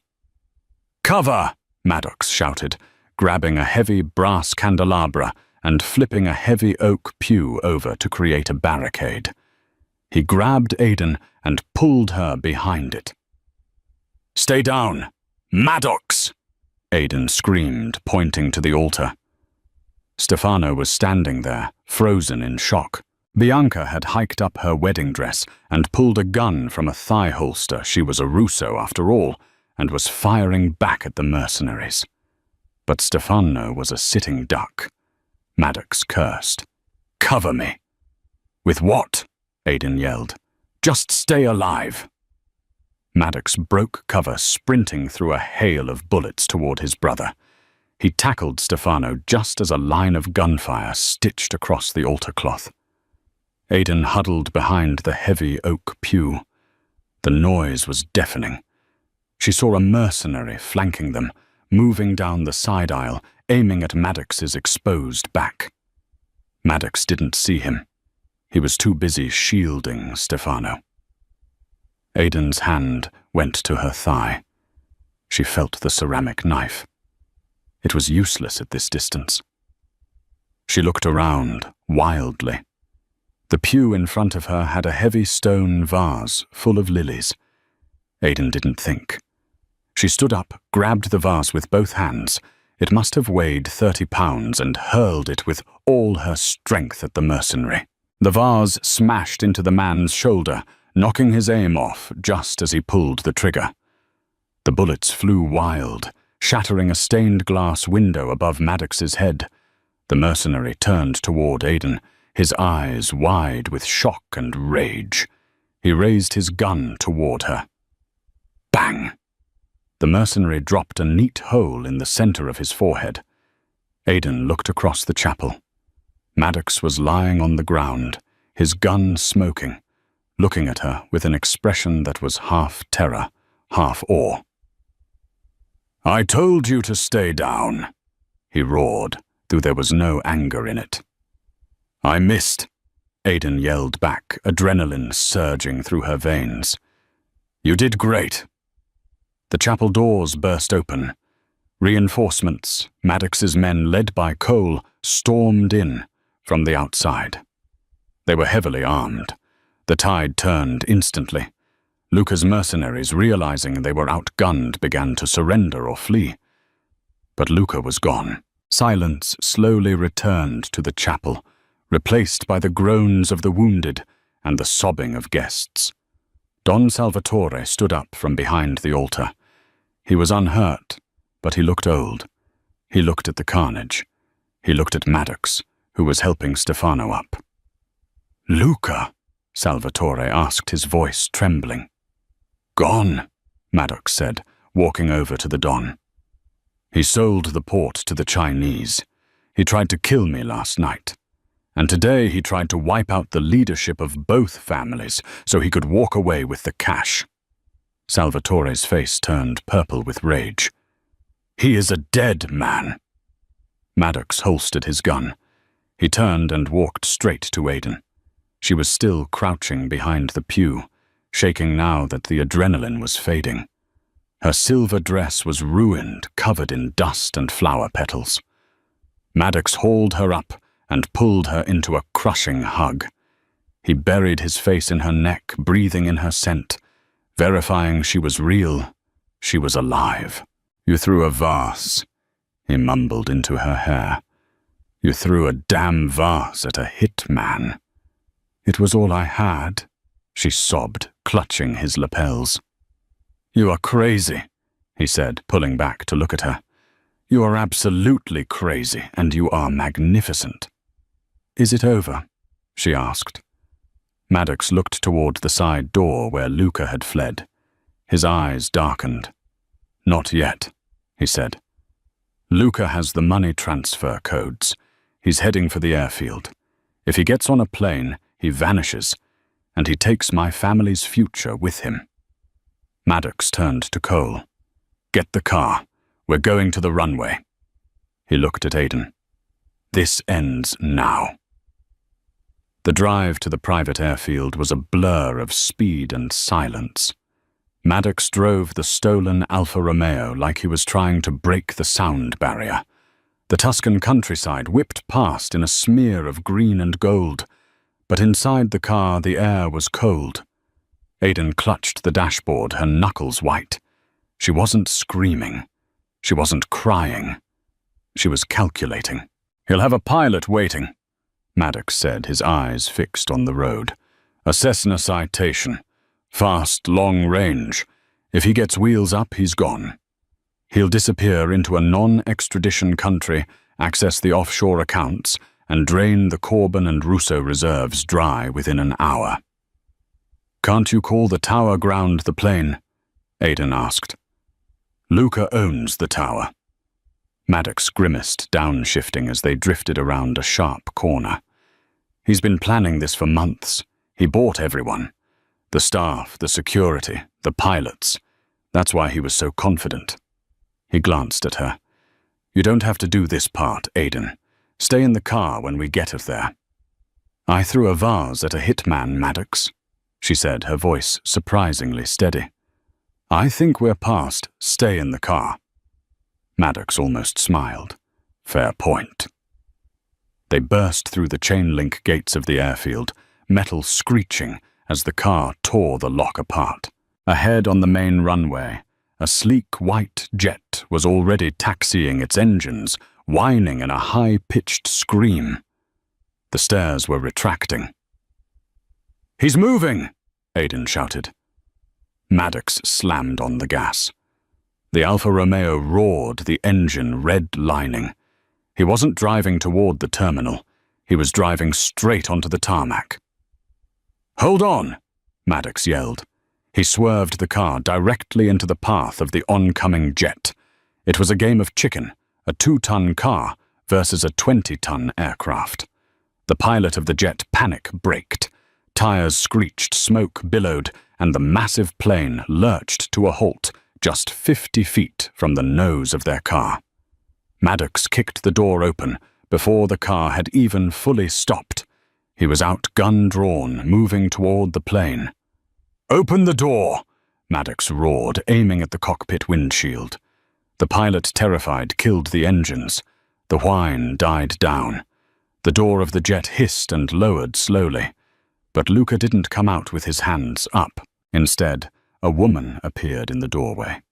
"Cover!" Maddox shouted, grabbing a heavy brass candelabra and flipping a heavy oak pew over to create a barricade. He grabbed Aiden and pulled her behind it. "Stay down! Maddox!" Aiden screamed, pointing to the altar. Stefano was standing there, frozen in shock. Bianca had hiked up her wedding dress and pulled a gun from a thigh holster. She was a Russo after all, and was firing back at the mercenaries. But Stefano was a sitting duck. Maddox cursed. "Cover me!" "With what?" Aiden yelled. "Just stay alive!" Maddox broke cover, sprinting through a hail of bullets toward his brother. He tackled Stefano just as a line of gunfire stitched across the altar cloth. Aiden huddled behind the heavy oak pew. The noise was deafening. She saw a mercenary flanking them, moving down the side aisle, aiming at Maddox's exposed back. Maddox didn't see him. He was too busy shielding Stefano. Aiden's hand went to her thigh. She felt the ceramic knife. It was useless at this distance. She looked around, wildly. The pew in front of her had a heavy stone vase full of lilies. Aiden didn't think. She stood up, grabbed the vase with both hands. It must have weighed 30 pounds, and hurled it with all her strength at the mercenary. The vase smashed into the man's shoulder, knocking his aim off just as he pulled the trigger. The bullets flew wild, shattering a stained glass window above Maddox's head. The mercenary turned toward Aiden, his eyes wide with shock and rage. He raised his gun toward her. Bang! The mercenary dropped a neat hole in the center of his forehead. Aiden looked across the chapel. Maddox was lying on the ground, his gun smoking, looking at her with an expression that was half terror, half awe. "I told you to stay down," he roared, though there was no anger in it. "I missed," Aiden yelled back, adrenaline surging through her veins. "You did great." The chapel doors burst open. Reinforcements, Maddox's men led by Cole, stormed in from the outside. They were heavily armed. The tide turned instantly. Luca's mercenaries, realizing they were outgunned, began to surrender or flee. But Luca was gone. Silence slowly returned to the chapel, replaced by the groans of the wounded and the sobbing of guests. Don Salvatore stood up from behind the altar. He was unhurt, but he looked old. He looked at the carnage. He looked at Maddox, who was helping Stefano up. "Luca?" Salvatore asked, his voice trembling. "Gone," Maddox said, walking over to the Don. "He sold the port to the Chinese. He tried to kill me last night. And today he tried to wipe out the leadership of both families so he could walk away with the cash." Salvatore's face turned purple with rage. "He is a dead man." Maddox holstered his gun. He turned and walked straight to Aiden. She was still crouching behind the pew, shaking now that the adrenaline was fading. Her silver dress was ruined, covered in dust and flower petals. Maddox hauled her up and pulled her into a crushing hug. He buried his face in her neck, breathing in her scent, verifying she was real, she was alive. "You threw a vase," he mumbled into her hair. "You threw a damn vase at a hit man." "It was all I had," she sobbed, clutching his lapels. "You are crazy," he said, pulling back to look at her. You are absolutely crazy, and you are magnificent." "Is it over?" she asked. Maddox looked toward the side door where Luca had fled. His eyes darkened. "Not yet," he said. "Luca has the money transfer codes. He's heading for the airfield. If he gets on a plane, he vanishes, and he takes my family's future with him." Maddox turned to Cole. "Get the car. We're going to the runway." He looked at Aiden. "This ends now." The drive to the private airfield was a blur of speed and silence. Maddox drove the stolen Alfa Romeo like he was trying to break the sound barrier. The Tuscan countryside whipped past in a smear of green and gold, but inside the car the air was cold. Aiden clutched the dashboard, her knuckles white. She wasn't screaming. She wasn't crying. She was calculating. "He'll have a pilot waiting," Maddox said, his eyes fixed on the road. "A Cessna Citation. Fast, long range. If he gets wheels up, he's gone. He'll disappear into a non-extradition country, access the offshore accounts, and drain the Corbin and Russo reserves dry within an hour." "Can't you call the tower ground the plane?" Aiden asked. "Luca owns the tower." Maddox grimaced, downshifting as they drifted around a sharp corner. "He's been planning this for months. He bought everyone. The staff, the security, the pilots. That's why he was so confident." He glanced at her. "You don't have to do this part, Aiden. Stay in the car when we get it there." "I threw a vase at a hitman, Maddox," she said, her voice surprisingly steady. "I think we're past stay in the car." Maddox almost smiled. "Fair point." They burst through the chain-link gates of the airfield, metal screeching as the car tore the lock apart. Ahead on the main runway, a sleek white jet was already taxiing its engines, whining in a high-pitched scream. The stairs were retracting. "He's moving!" Aiden shouted. Maddox slammed on the gas. The Alfa Romeo roared, the engine red-lining. He wasn't driving toward the terminal. He was driving straight onto the tarmac. "Hold on!" Maddox yelled. He swerved the car directly into the path of the oncoming jet. It was a game of chicken, a 2-ton car versus a 20-ton aircraft. The pilot of the jet panic-braked. Tires screeched, smoke billowed, and the massive plane lurched to a halt just 50 feet from the nose of their car. Maddox kicked the door open before the car had even fully stopped. He was out, gun drawn, moving toward the plane. "Open the door!" Maddox roared, aiming at the cockpit windshield. The pilot, terrified, killed the engines. The whine died down. The door of the jet hissed and lowered slowly. But Luca didn't come out with his hands up. Instead, a woman appeared in the doorway.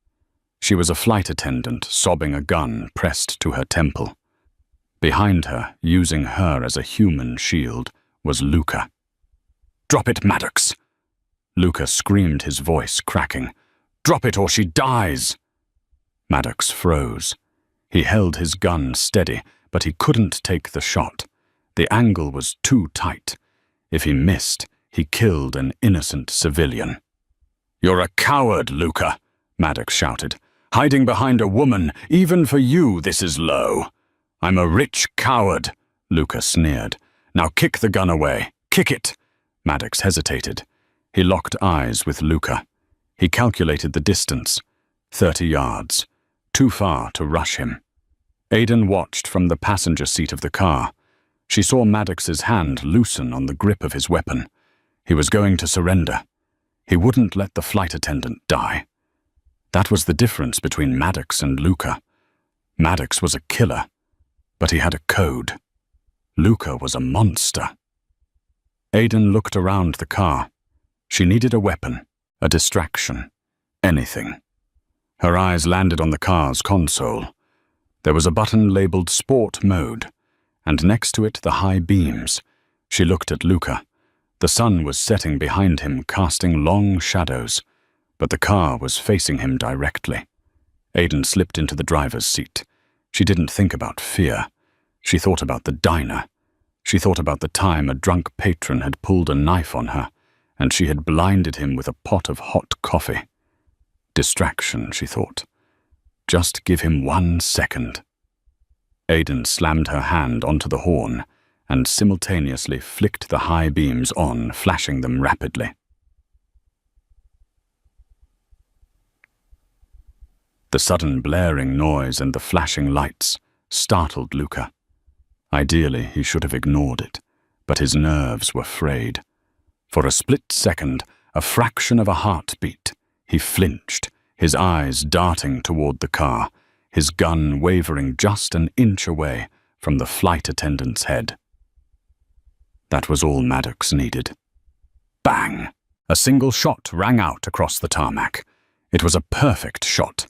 She was a flight attendant, sobbing a gun pressed to her temple. Behind her, using her as a human shield, was Luca. "Drop it, Maddox!" Luca screamed, his voice cracking. "Drop it or she dies!" Maddox froze. He held his gun steady, but he couldn't take the shot. The angle was too tight. If he missed, he killed an innocent civilian. "You're a coward, Luca," Maddox shouted. "Hiding behind a woman, even for you this is low." "I'm a rich coward," Luca sneered. "Now kick the gun away. Kick it." Maddox hesitated. He locked eyes with Luca. He calculated the distance. 30 yards. Too far to rush him. Aiden watched from the passenger seat of the car. She saw Maddox's hand loosen on the grip of his weapon. He was going to surrender. He wouldn't let the flight attendant die. That was the difference between Maddox and Luca. Maddox was a killer, but he had a code. Luca was a monster. Aiden looked around the car. She needed a weapon, a distraction, anything. Her eyes landed on the car's console. There was a button labeled Sport Mode, and next to it the high beams. She looked at Luca. The sun was setting behind him, casting long shadows, but the car was facing him directly. Aiden slipped into the driver's seat. She didn't think about fear. She thought about the diner. She thought about the time a drunk patron had pulled a knife on her, and she had blinded him with a pot of hot coffee. Distraction, she thought. Just give him 1 second. Aiden slammed her hand onto the horn and simultaneously flicked the high beams on, flashing them rapidly. The sudden blaring noise and the flashing lights startled Luca. Ideally, he should have ignored it, but his nerves were frayed. For a split second, a fraction of a heartbeat, he flinched, his eyes darting toward the car, his gun wavering just an inch away from the flight attendant's head. That was all Maddox needed. Bang! A single shot rang out across the tarmac. It was a perfect shot.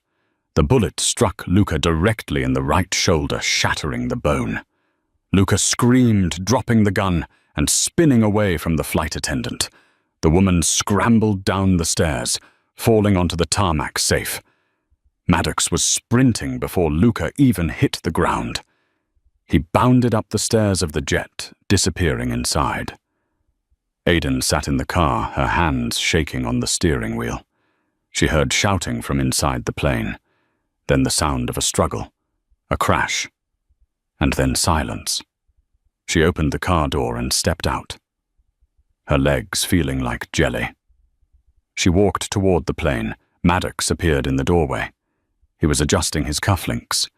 The bullet struck Luca directly in the right shoulder, shattering the bone. Luca screamed, dropping the gun and spinning away from the flight attendant. The woman scrambled down the stairs, falling onto the tarmac safe. Maddox was sprinting before Luca even hit the ground. He bounded up the stairs of the jet, disappearing inside. Aiden sat in the car, her hands shaking on the steering wheel. She heard shouting from inside the plane, then the sound of a struggle, a crash, and then silence. She opened the car door and stepped out, her legs feeling like jelly. She walked toward the plane. Maddox appeared in the doorway. He was adjusting his cufflinks.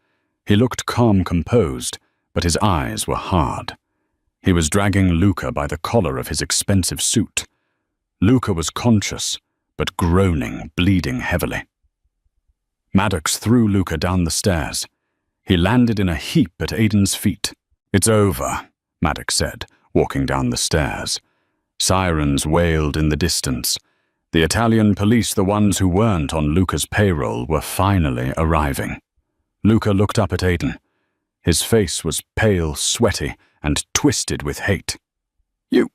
He looked calm, composed, but his eyes were hard. He was dragging Luca by the collar of his expensive suit. Luca was conscious, but groaning, bleeding heavily. Maddox threw Luca down the stairs. He landed in a heap at Aiden's feet. "It's over," Maddox said, walking down the stairs. Sirens wailed in the distance. The Italian police, the ones who weren't on Luca's payroll, were finally arriving. Luca looked up at Aiden. His face was pale, sweaty, and twisted with hate. "You,"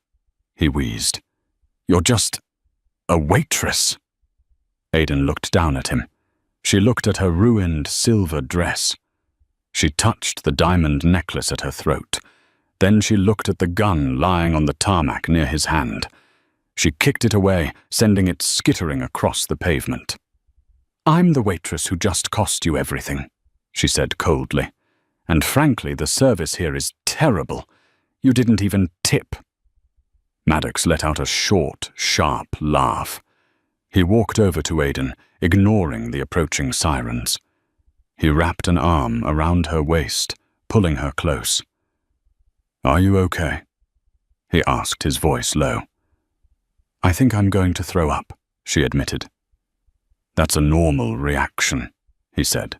he wheezed. "You're just a waitress." Aiden looked down at him. She looked at her ruined silver dress. She touched the diamond necklace at her throat. Then she looked at the gun lying on the tarmac near his hand. She kicked it away, sending it skittering across the pavement. "I'm the waitress who just cost you everything," she said coldly. "And frankly, the service here is terrible. You didn't even tip." Maddox let out a short, sharp laugh. He walked over to Aiden, ignoring the approaching sirens. He wrapped an arm around her waist, pulling her close. "Are you okay?" he asked, his voice low. "I think I'm going to throw up," she admitted. "That's a normal reaction," he said.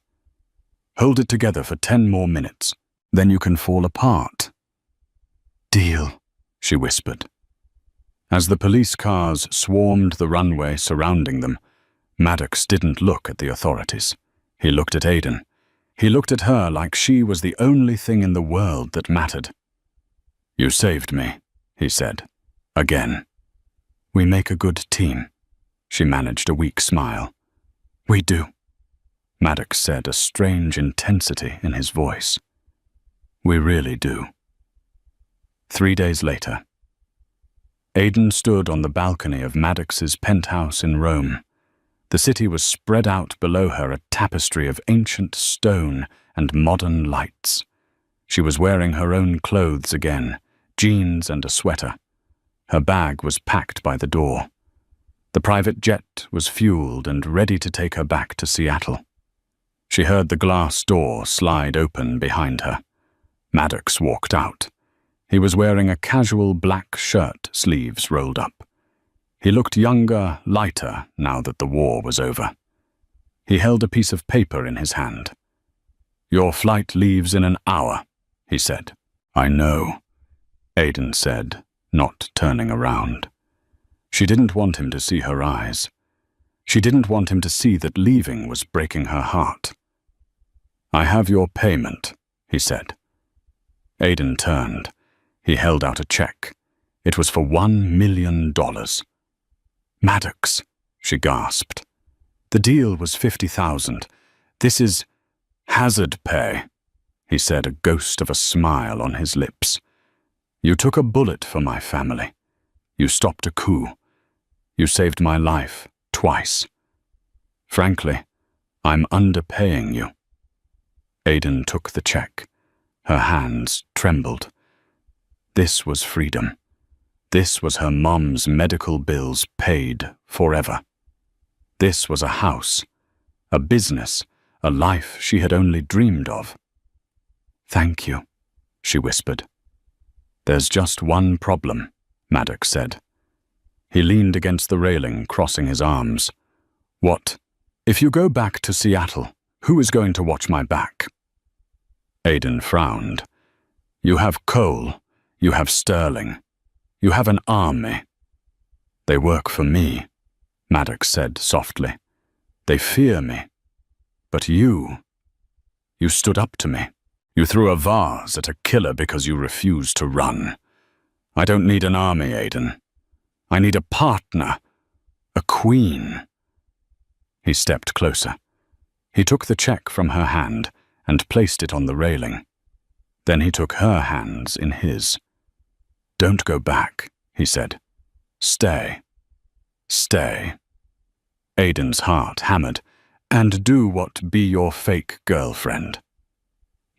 "Hold it together for 10 more minutes, then you can fall apart." "Deal," she whispered. As the police cars swarmed the runway surrounding them, Maddox didn't look at the authorities. He looked at Aiden. He looked at her like she was the only thing in the world that mattered. "You saved me," he said. Again. "We make a good team." She managed a weak smile. "We do," Maddox said, a strange intensity in his voice. "We really do." 3 days later. Aiden stood on the balcony of Maddox's penthouse in Rome. The city was spread out below her, a tapestry of ancient stone and modern lights. She was wearing her own clothes again, jeans and a sweater. Her bag was packed by the door. The private jet was fueled and ready to take her back to Seattle. She heard the glass door slide open behind her. Maddox walked out. He was wearing a casual black shirt, sleeves rolled up. He looked younger, lighter, now that the war was over. He held a piece of paper in his hand. "Your flight leaves in an hour," he said. "I know," Aiden said, not turning around. She didn't want him to see her eyes. She didn't want him to see that leaving was breaking her heart. "I have your payment," he said. Aiden turned. He held out a check. It was for $1 million. "Maddox," she gasped. "The deal was $50,000. This is hazard pay," he said, a ghost of a smile on his lips. You took a bullet for my family. You stopped a coup. You saved my life twice. Frankly, I'm underpaying you. Aiden took the check. Her hands trembled. This was freedom. This was her mom's medical bills paid forever. This was a house, a business, a life she had only dreamed of. Thank you, she whispered. There's just one problem, Maddox said. He leaned against the railing, crossing his arms. What? If you go back to Seattle, who is going to watch my back? Aiden frowned. You have Cole. You have Sterling. You have an army. They work for me, Maddox said softly. They fear me. But you stood up to me. You threw a vase at a killer because you refused to run. I don't need an army, Aiden. I need a partner, a queen. He stepped closer. He took the check from her hand and placed it on the railing. Then he took her hands in his. Don't go back, he said. Stay. Stay. Aiden's heart hammered. And do what be your fake girlfriend.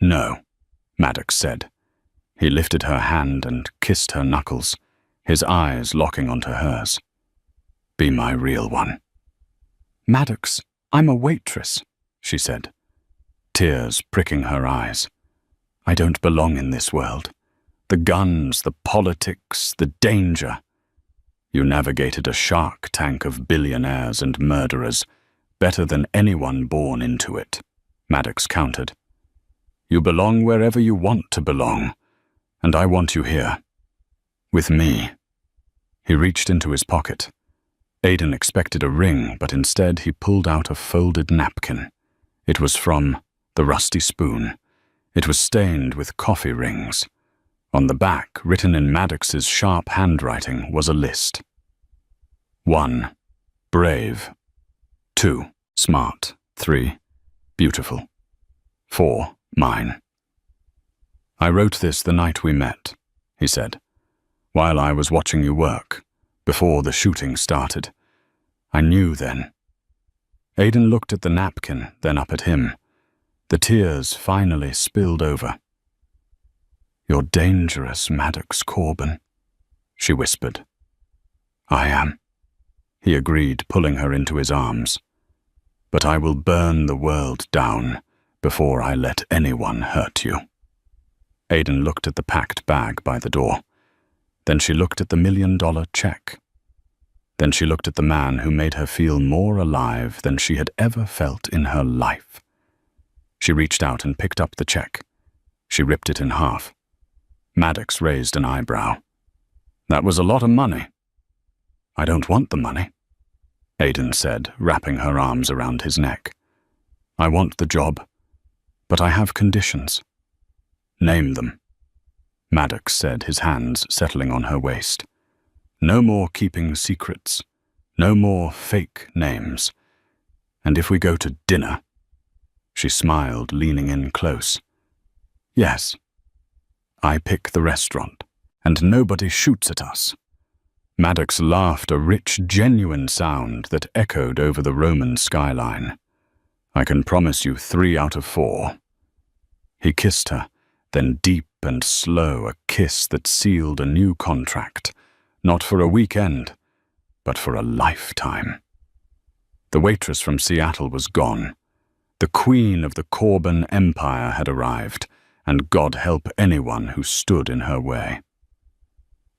No, Maddox said. He lifted her hand and kissed her knuckles, his eyes locking onto hers. Be my real one. Maddox, I'm a waitress, she said, tears pricking her eyes. I don't belong in this world. The guns, the politics, the danger. You navigated a shark tank of billionaires and murderers, better than anyone born into it, Maddox countered. You belong wherever you want to belong, and I want you here. With me. He reached into his pocket. Aiden expected a ring, but instead he pulled out a folded napkin. It was from the Rusty Spoon. It was stained with coffee rings. On the back, written in Maddox's sharp handwriting, was a list. 1. Brave. 2. Smart. 3. Beautiful. 4. Mine. I wrote this the night we met, he said, while I was watching you work, before the shooting started. I knew then. Aiden looked at the napkin, then up at him. The tears finally spilled over. You're dangerous, Maddox Corbin, she whispered. I am, he agreed, pulling her into his arms. But I will burn the world down before I let anyone hurt you. Aiden looked at the packed bag by the door. Then she looked at the $1 million check. Then she looked at the man who made her feel more alive than she had ever felt in her life. She reached out and picked up the check. She ripped it in half. Maddox raised an eyebrow. That was a lot of money. I don't want the money, Aiden said, wrapping her arms around his neck. I want the job, but I have conditions. Name them, Maddox said, his hands settling on her waist. No more keeping secrets. No more fake names. And if we go to dinner, she smiled, leaning in close. Yes. I pick the restaurant, and nobody shoots at us. Maddox laughed, a rich, genuine sound that echoed over the Roman skyline. I can promise you 3 out of 4. He kissed her, then deep and slow, a kiss that sealed a new contract, not for a weekend, but for a lifetime. The waitress from Seattle was gone. The queen of the Corbin Empire had arrived, and God help anyone who stood in her way.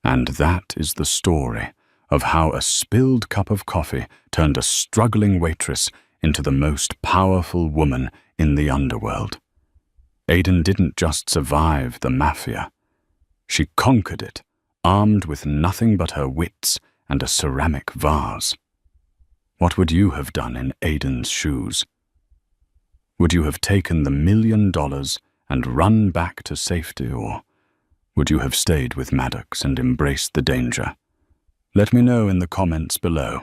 And that is the story of how a spilled cup of coffee turned a struggling waitress into the most powerful woman in the underworld. Aiden didn't just survive the Mafia. She conquered it, armed with nothing but her wits and a ceramic vase. What would you have done in Aiden's shoes? Would you have taken the $1 million and run back to safety, or would you have stayed with Maddox and embraced the danger? Let me know in the comments below.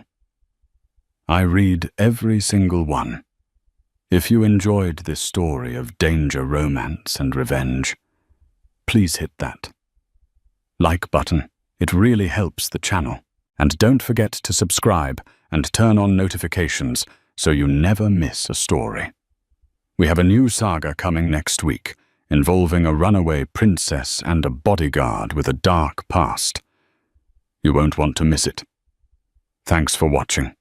I read every single one. If you enjoyed this story of danger, romance, and revenge, please hit that like button. It really helps the channel. And don't forget to subscribe and turn on notifications so you never miss a story. We have a new saga coming next week, involving a runaway princess and a bodyguard with a dark past. You won't want to miss it. Thanks for watching.